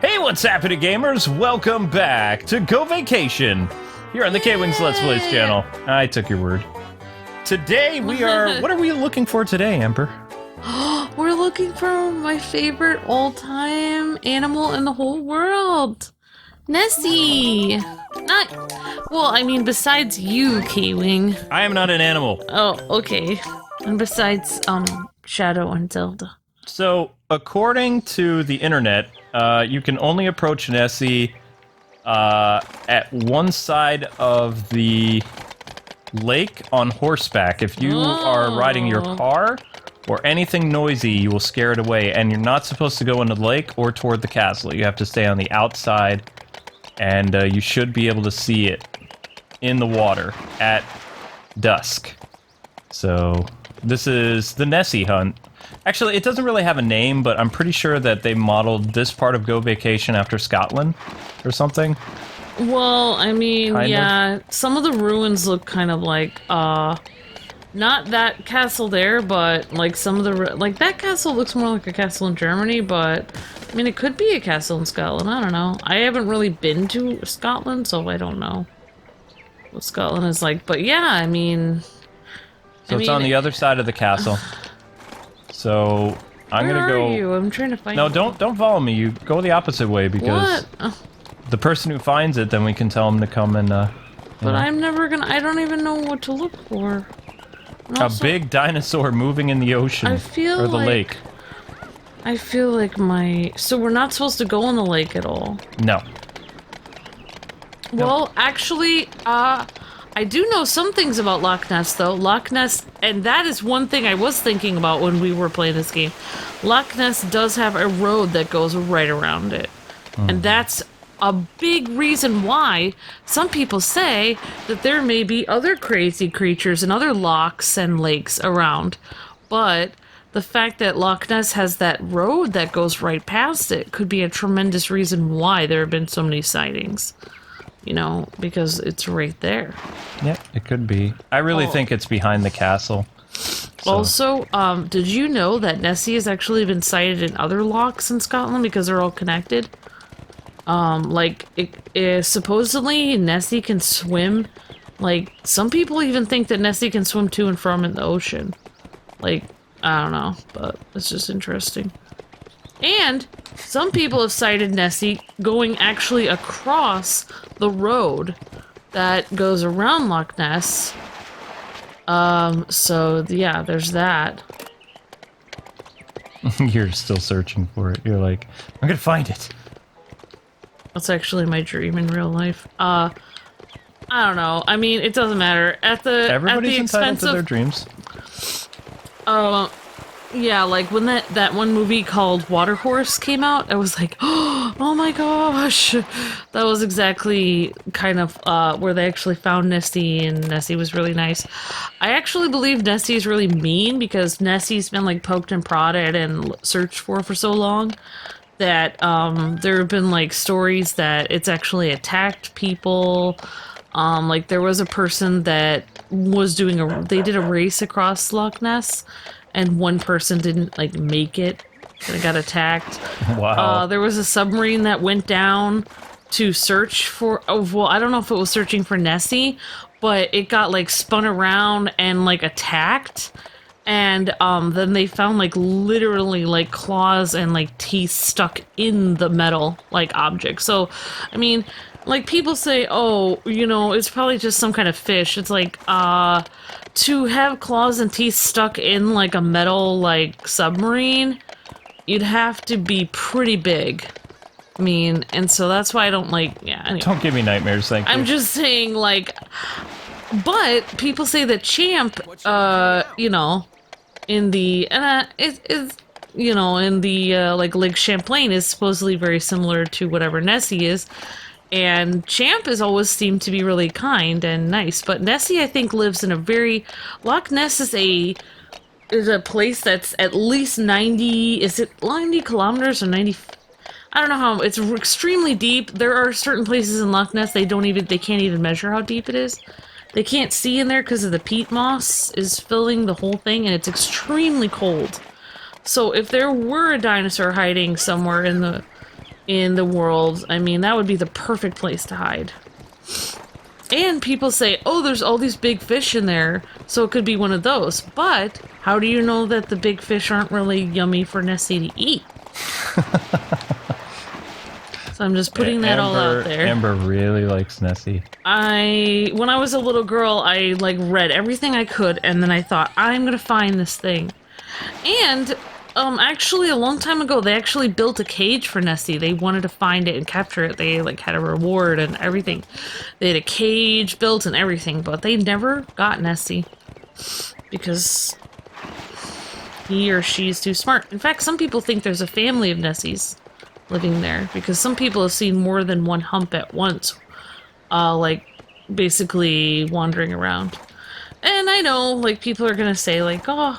Hey, what's happening, gamers? Welcome back to Go Vacation here on the KwingsLetsPlays channel. I took your word. Today we are... What are we looking for today, Ember? We're looking for my favorite all-time animal in the whole world. Nessie! Well, I mean, besides you, Kwing. I am not an animal. Oh, okay. And besides, Shadow and Zelda. So, according to the internet, you can only approach Nessie at one side of the lake on horseback. If you are riding your car or anything noisy, you will scare it away. And you're not supposed to go into the lake or toward the castle. You have to stay on the outside, and you should be able to see it in the water at dusk. So, this is the Nessy Hunt. Actually, it doesn't really have a name, but I'm pretty sure that they modeled this part of Go Vacation after Scotland or something. Well, I mean, yeah, some of the ruins look kind of like, not that castle there, but like some of the, like that castle looks more like a castle in Germany, but I mean, it could be a castle in Scotland, I don't know. I haven't really been to Scotland, so I don't know what Scotland is like, but yeah, I mean... So it's on the other side of the castle. So I'm gonna go. Where are you? I'm trying to find. No, don't follow me. You go the opposite way because the person who finds it, then we can tell him to come and. But I'm never gonna. I don't even know what to look for. Also, a big dinosaur moving in the ocean or the lake. I feel like my. So we're not supposed to go in the lake at all. No. Well, actually, I do know some things about Loch Ness, though. Loch Ness, and that is one thing I was thinking about when we were playing this game. Loch Ness does have a road that goes right around it. And that's a big reason why some people say that there may be other crazy creatures and other lochs and lakes around. But the fact that Loch Ness has that road that goes right past it could be a tremendous reason why there have been so many sightings. You know, because it's right there. Yeah, it could be. I really think it's behind the castle. So. Also, did you know that Nessie has actually been sighted in other lochs in Scotland because they're all connected? Supposedly Nessie can swim. Like, some people even think that Nessie can swim to and from in the ocean. Like, I don't know, but it's just interesting. And some people have sighted Nessie going actually across the road that goes around Loch Ness. So yeah, there's that. You're still searching for it. You're like, I'm gonna find it. That's actually my dream in real life. I don't know. I mean, it doesn't matter. Everybody's entitled to their dreams. Yeah, like when that one movie called Water Horse came out, I was like, oh my gosh! That was exactly kind of where they actually found Nessie, and Nessie was really nice. I actually believe Nessie is really mean because Nessie's been like poked and prodded and searched for so long that there have been like stories that it's actually attacked people. Like there was a person that was they did a race across Loch Ness. And one person didn't, like, make it. They got attacked. Wow. There was a submarine that went down to search for... Oh, well, I don't know if it was searching for Nessie, but it got, like, spun around and, like, attacked. And then they found, like, literally, like, claws and, like, teeth stuck in the metal, like, object. So, I mean... Like, people say, oh, you know, it's probably just some kind of fish. It's like, to have claws and teeth stuck in, like, a metal, like, submarine, you'd have to be pretty big. I mean, and so that's why I don't like, yeah, anyway. Don't give me nightmares, thank you. I'm just saying, like, but people say that Champ, you know, in the, you know, in the, like, Lake Champlain is supposedly very similar to whatever Nessie is. And Champ has always seemed to be really kind and nice, but Nessie, I think, lives in a very... Loch Ness is a place that's at least 90... Is it 90 kilometers or 90... I don't know how... It's extremely deep. There are certain places in Loch Ness they can't even measure how deep it is. They can't see in there because of the peat moss is filling the whole thing, and it's extremely cold. So if there were a dinosaur hiding somewhere in in the world. I mean, that would be the perfect place to hide. And people say, oh, there's all these big fish in there, so it could be one of those. But how do you know that the big fish aren't really yummy for Nessie to eat? So I'm just putting that all out there. Amber really likes Nessie. When I was a little girl, I like read everything I could, and then I thought, I'm gonna find this thing. And actually, a long time ago, they actually built a cage for Nessie. They wanted to find it and capture it. They like had a reward and everything. They had a cage built and everything, but they never got Nessie because he or she's too smart. In fact, some people think there's a family of Nessies living there because some people have seen more than one hump at once, like basically wandering around. And I know, like, people are gonna say, like, oh,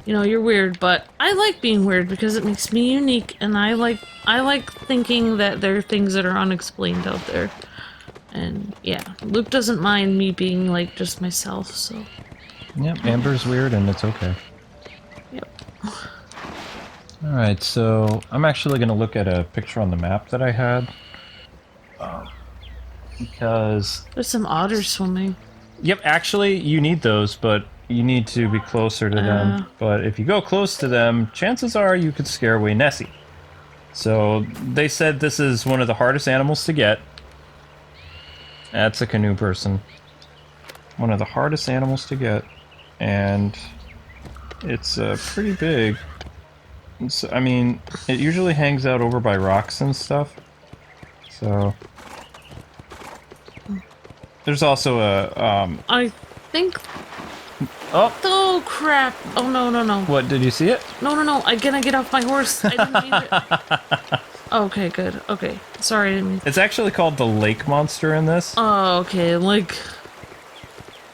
you know, you're weird, but I like being weird because it makes me unique, and I like thinking that there are things that are unexplained out there. And yeah, Luke doesn't mind me being like just myself, so. Yep, Amber's weird and it's okay. Yep. Alright, so I'm actually going to look at a picture on the map that I had. Because... There's some otters swimming. Yep, actually, you need those, but you need to be closer to them. But if you go close to them, chances are you could scare away Nessie. So, they said this is one of the hardest animals to get. That's a canoe person. One of the hardest animals to get. And it's pretty big. I mean, it usually hangs out over by rocks and stuff. So... There's also a, I think... Oh! Oh, crap! Oh, no, no, no. What, did you see it? No, no, no, I gotta get off my horse. I didn't mean it. Okay, good. Okay. Sorry, I didn't mean... It's actually called the lake monster in this. Oh, okay, like...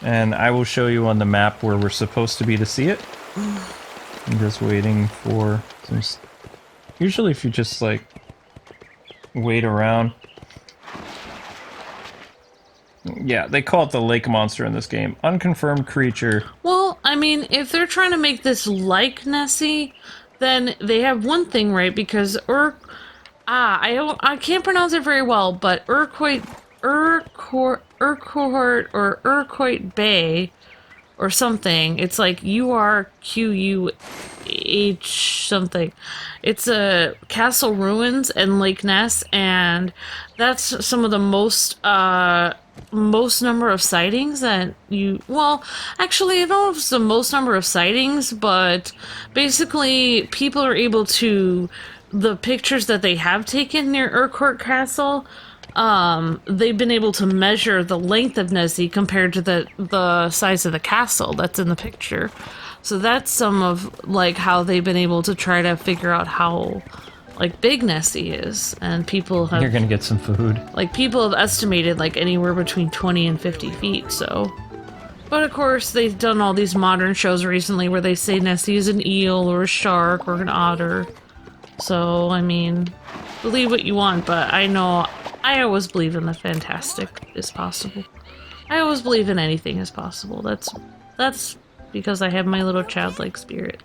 And I will show you on the map where we're supposed to be to see it. I'm just waiting for some... Usually if you just, like, wait around... Yeah, they call it the lake monster in this game. Unconfirmed creature. Well, I mean, if they're trying to make this like Nessie, then they have one thing right, because I can't pronounce it very well, but Urquhart or Urquhart Bay or something. It's like URQUH something. It's a castle ruins in Lake Ness, and that's some of the most number of sightings that well, actually, I don't know if it's the most number of sightings, but basically people are able to, the pictures that they have taken near Urquhart Castle, they've been able to measure the length of Nessie compared to the size of the castle that's in the picture. So that's some of, like, how they've been able to try to figure out how, like, big Nessie is. And people have... You're gonna get some food. Like, people have estimated, like, anywhere between 20 and 50 feet, so... But, of course, they've done all these modern shows recently where they say Nessie is an eel or a shark or an otter. So, I mean, believe what you want, but I know... I always believe in the fantastic is possible. I always believe in anything is possible. That's because I have my little childlike spirit.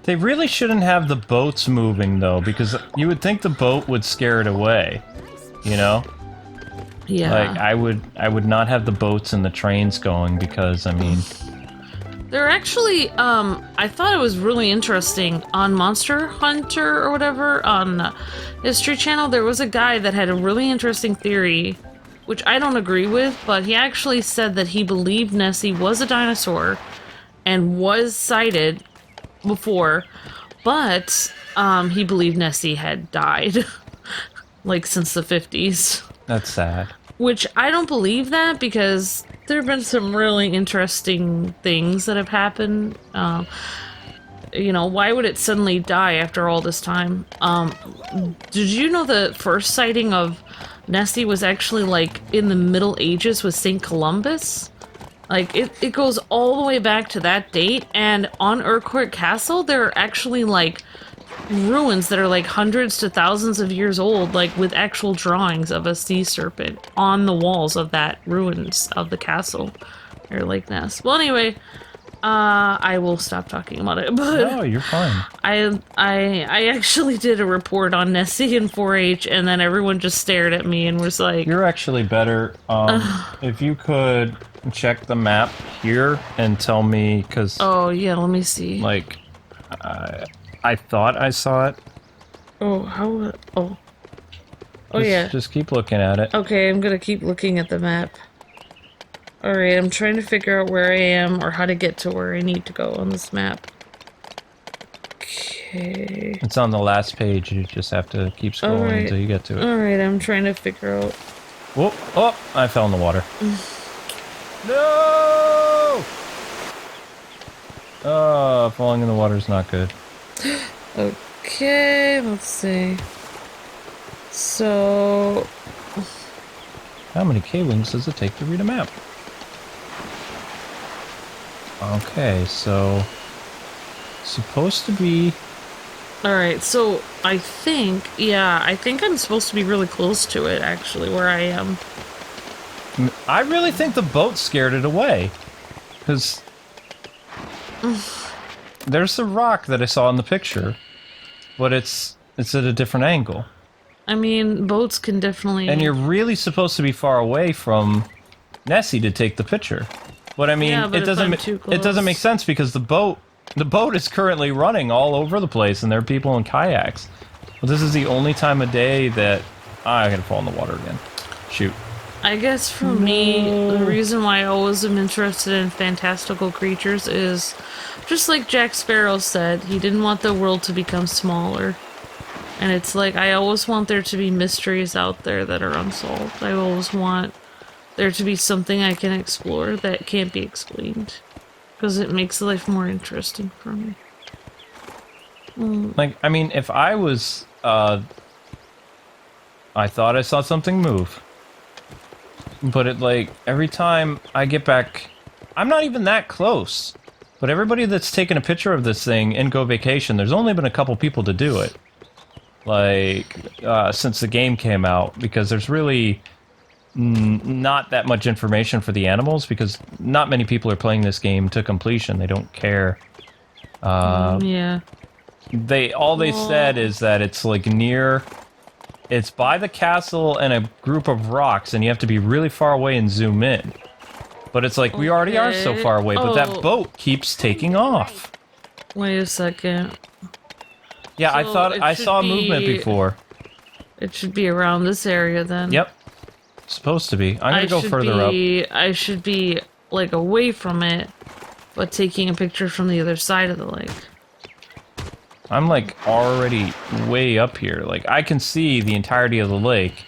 They really shouldn't have the boats moving, though, because you would think the boat would scare it away, you know? Yeah. Like, I would not have the boats and the trains going, because, I mean... They're actually, I thought it was really interesting, on Monster Hunter or whatever, on History Channel, there was a guy that had a really interesting theory, which I don't agree with, but he actually said that he believed Nessie was a dinosaur and was sighted before, but he believed Nessie had died, like, since the 50s. That's sad. Which I don't believe that, because there have been some really interesting things that have happened. You know, why would it suddenly die after all this time? Did you know the first sighting of Nessie was actually, like, in the Middle Ages with St. Columbus? Like, it goes all the way back to that date, and on Urquhart Castle, there are actually, like, ruins that are, like, hundreds to thousands of years old, like, with actual drawings of a sea serpent on the walls of that ruins of the castle, or Lake Ness. Well, anyway, I will stop talking about it, but No, you're fine. I actually did a report on Nessie in 4-H, and then everyone just stared at me and was like, You're actually better. If you could check the map here and tell me, because oh yeah, let me see. like, I thought I saw it. Oh, how? Oh, yeah. Just keep looking at it. Okay, I'm gonna keep looking at the map. Alright, I'm trying to figure out where I am or how to get to where I need to go on this map. Okay. It's on the last page. You just have to keep scrolling until you get to it. Alright, I'm trying to figure out. Whoop! Oh, I fell in the water. No! Oh, falling in the water is not good. Okay, let's see. So... How many Kwings does it take to read a map? Okay, so... Supposed to be... Alright, so I think I'm supposed to be really close to it, actually, where I am. I really think the boat scared it away. Because... There's the rock that I saw in the picture. But it's at a different angle. I mean, boats can definitely... And you're really supposed to be far away from Nessie to take the picture. But I mean, Yeah, but it doesn't make sense because the boat is currently running all over the place and there are people in kayaks. But this is the only time of day that I gotta fall in the water again. Shoot. I guess for me, the reason why I always am interested in fantastical creatures is, just like Jack Sparrow said, he didn't want the world to become smaller. And it's like, I always want there to be mysteries out there that are unsolved. I always want there to be something I can explore that can't be explained. Because it makes life more interesting for me. Like, I mean, if I was, I thought I saw something move. But it, like, every time I get back, I'm not even that close. But everybody that's taken a picture of this thing in Go Vacation, there's only been a couple people to do it. Like, since the game came out, because there's really not that much information for the animals, because not many people are playing this game to completion. They don't care. Yeah. All they said is that it's like it's by the castle and a group of rocks, and you have to be really far away and zoom in. But it's like, we already are so far away, but that boat keeps taking off. Wait a second. Yeah, So I thought I saw a movement before. It should be around this area then. Yep. Supposed to be. I'm gonna go further up. I should be, like, away from it, but taking a picture from the other side of the lake. I'm, like, already way up here. Like, I can see the entirety of the lake,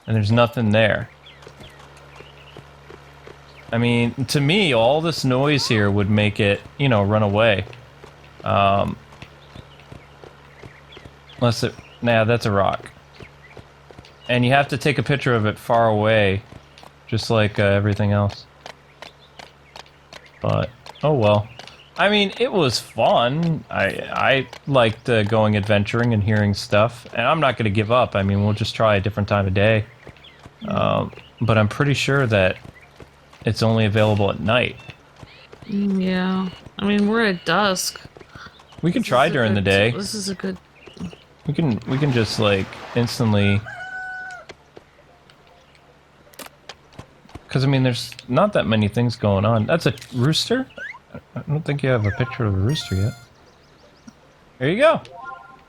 and there's nothing there. I mean, to me, all this noise here would make it, you know, run away. Unless it... Nah, that's a rock. And you have to take a picture of it far away, just like everything else. But, oh well. I mean, it was fun. I liked going adventuring and hearing stuff. And I'm not going to give up. I mean, we'll just try a different time of day. But I'm pretty sure that it's only available at night. Yeah. I mean, we're at dusk. We can try during the day. This is a good... We can just, like, instantly... Because, I mean, there's not that many things going on. That's a rooster? I don't think you have a picture of a rooster yet. There you go.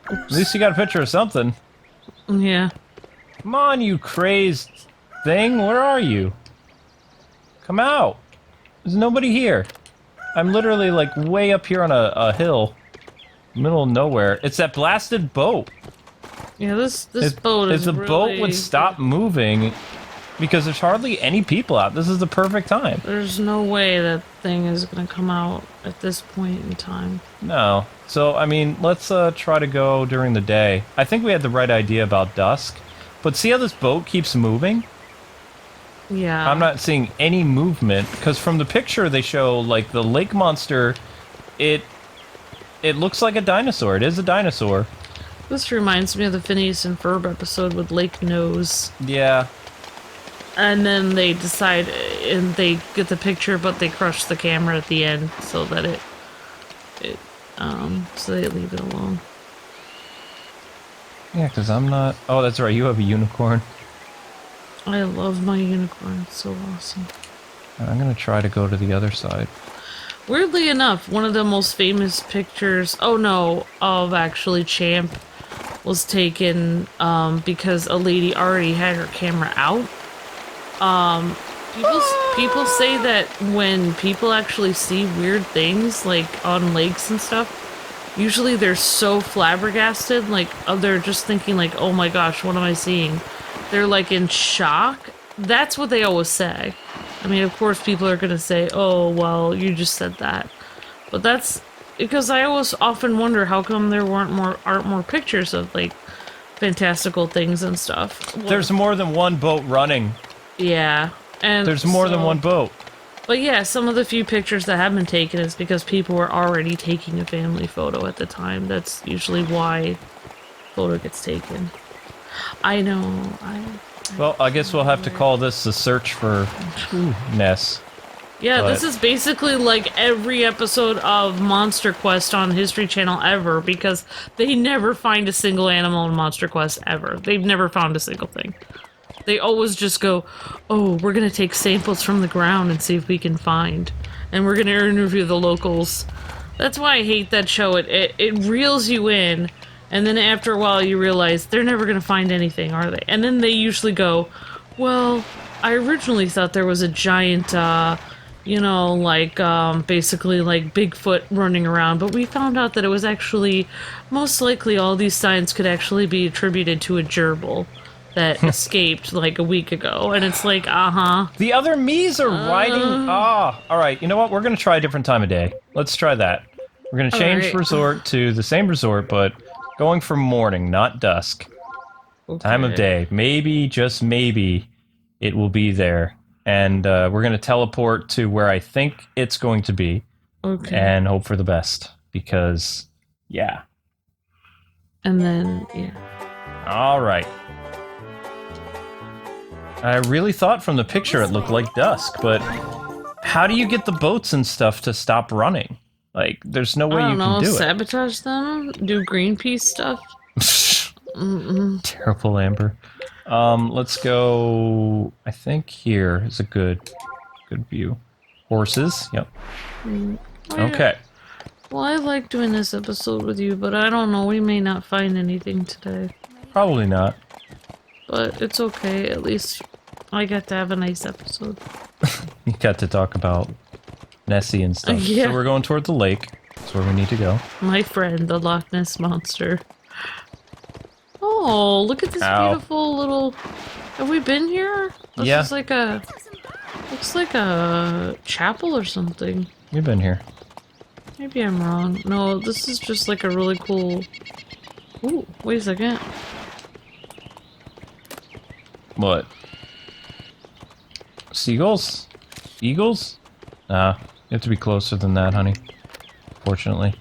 Oops. At least you got a picture of something. Yeah. Come on, you crazed thing. Where are you? Come out. There's nobody here. I'm literally, like, way up here on a hill. Middle of nowhere. It's that blasted boat. Yeah, this boat is If the boat would stop moving... Because there's hardly any people out. This is the perfect time. There's no way that thing is gonna come out at this point in time. No. So, I mean, let's try to go during the day. I think we had the right idea about dusk. But see how this boat keeps moving? Yeah. I'm not seeing any movement. Because from the picture they show, like, the lake monster, it looks like a dinosaur. It is a dinosaur. This reminds me of the Phineas and Ferb episode with Lake Nose. Yeah. And then they decide, and they get the picture, but they crush the camera at the end so that so they leave it alone. Yeah, because I'm not... Oh, that's right, you have a unicorn. I love my unicorn, it's so awesome. I'm gonna try to go to the other side. Weirdly enough, one of the most famous pictures, of actually Champ was taken because a lady already had her camera out. People say that when people actually see weird things, like on lakes and stuff, usually they're so flabbergasted, like, they're just thinking like, oh my gosh, what am I seeing? They're like in shock. That's what they always say. I mean, of course people are gonna say, oh, well, you just said that. But that's because I always often wonder how come there aren't more pictures of, like, fantastical things and stuff. Well, There's more than one boat running. yeah. And There's more than one boat. But yeah, some of the few pictures that have been taken is because people were already taking a family photo at the time. That's usually why photo gets taken. I know. Well, I guess we'll have to call this the search for Ness. Yeah, But- this is basically like every episode of Monster Quest on History Channel ever, because they never find a single animal in Monster Quest ever. They've never found a single thing. They always just go, oh, we're gonna take samples from the ground and see if we can find. And we're gonna interview the locals. That's why I hate that show. It reels you in, and then after a while you realize they're never gonna find anything, are they? And then they usually go, well, I originally thought there was a giant, basically like Bigfoot running around, but we found out that it was actually, most likely all these signs could actually be attributed to a gerbil that escaped like a week ago. And it's like, The other me's are riding... alright, you know what? We're gonna try a different time of day. Let's try that. We're gonna change Alright. resort to the same resort, but going for morning, not dusk. Time of day. Maybe, just maybe, it will be there. And we're gonna teleport to where I think it's going to be. Okay. And hope for the best. Because, yeah. And then, yeah. Alright. I really thought from the picture it looked like dusk, but how do you get the boats and stuff to stop running? Like, there's no way you can do sabotage them? Do Greenpeace stuff? it. Terrible, Amber. Let's go... I think here is a good view. Horses, yep. Okay. Well, I like doing this episode with you, but I don't know, we may not find anything today. Probably not. But it's okay, at least I got to have a nice episode. You got to talk about Nessie and stuff. Yeah. So we're going toward the lake. That's where we need to go. My friend, the Loch Ness Monster. Oh, look at this Ow. beautiful little... Have we been here? This Yeah. is like a... Looks like a chapel or something. We've been here. Maybe I'm wrong. No, this is just like a really cool... Ooh, wait a second. What? Seagulls? Eagles? Nah, you have to be closer than that, honey. Fortunately.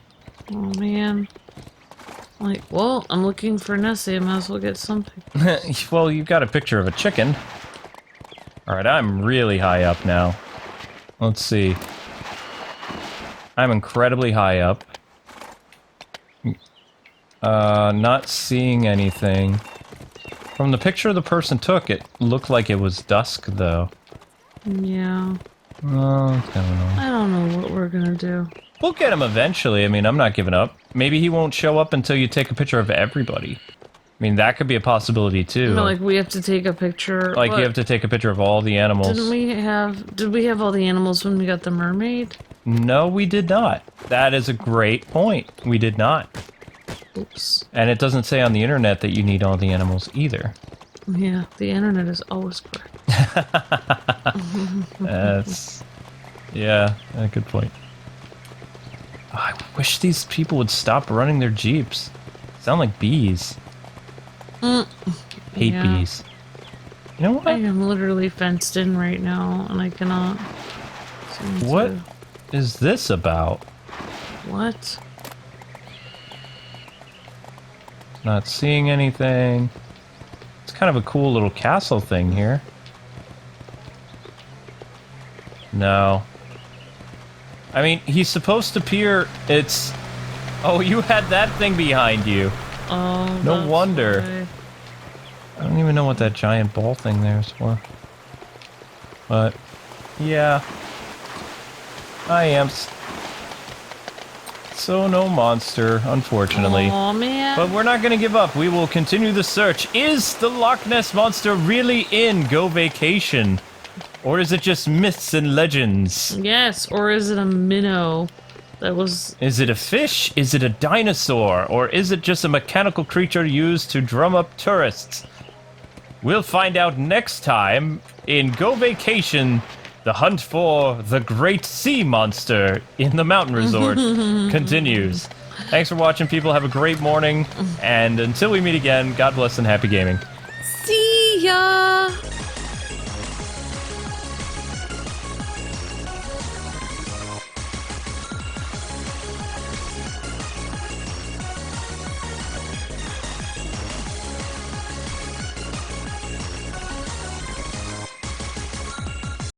Oh man. Like, well, I'm looking for Nessie, I might as well get something. Well, you've got a picture of a chicken. Alright, I'm really high up now. Let's see. I'm incredibly high up. Not seeing anything. From the picture the person took, it looked like it was dusk, though. Yeah. Oh, I don't know. I don't know what we're gonna do. We'll get him eventually. I mean, I'm not giving up. Maybe he won't show up until you take a picture of everybody. I mean, that could be a possibility, too. But, like, we have to take a picture. Like, you have to take a picture of all the animals. Did we have all the animals when we got the mermaid? No, we did not. That is a great point. We did not. Oops. And it doesn't say on the internet that you need all the animals either. Yeah, the internet is always correct. That's... Yeah, a good point. Oh, I wish these people would stop running their jeeps. Sound like bees. Hate Yeah. bees. You know what? I am literally fenced in right now, and I cannot... seem to- What is this about? What? Not seeing anything. It's kind of a cool little castle thing here. No. I mean, he's supposed to appear. It's. Oh, you had that thing behind you. Oh. No wonder. Why. I don't even know what that giant ball thing there is for. But, yeah. I am. So no monster, unfortunately. Oh man. But we're not gonna give up. We will continue the search. Is the Loch Ness monster really in Go Vacation? Or is it just myths and legends? Yes, or is it a minnow? That was... Is it a fish? Is it a dinosaur? Or is it just a mechanical creature used to drum up tourists? We'll find out next time in Go Vacation, the hunt for the great sea monster in the mountain resort continues. Thanks for watching, people. Have a great morning. And until we meet again, God bless and happy gaming. See ya!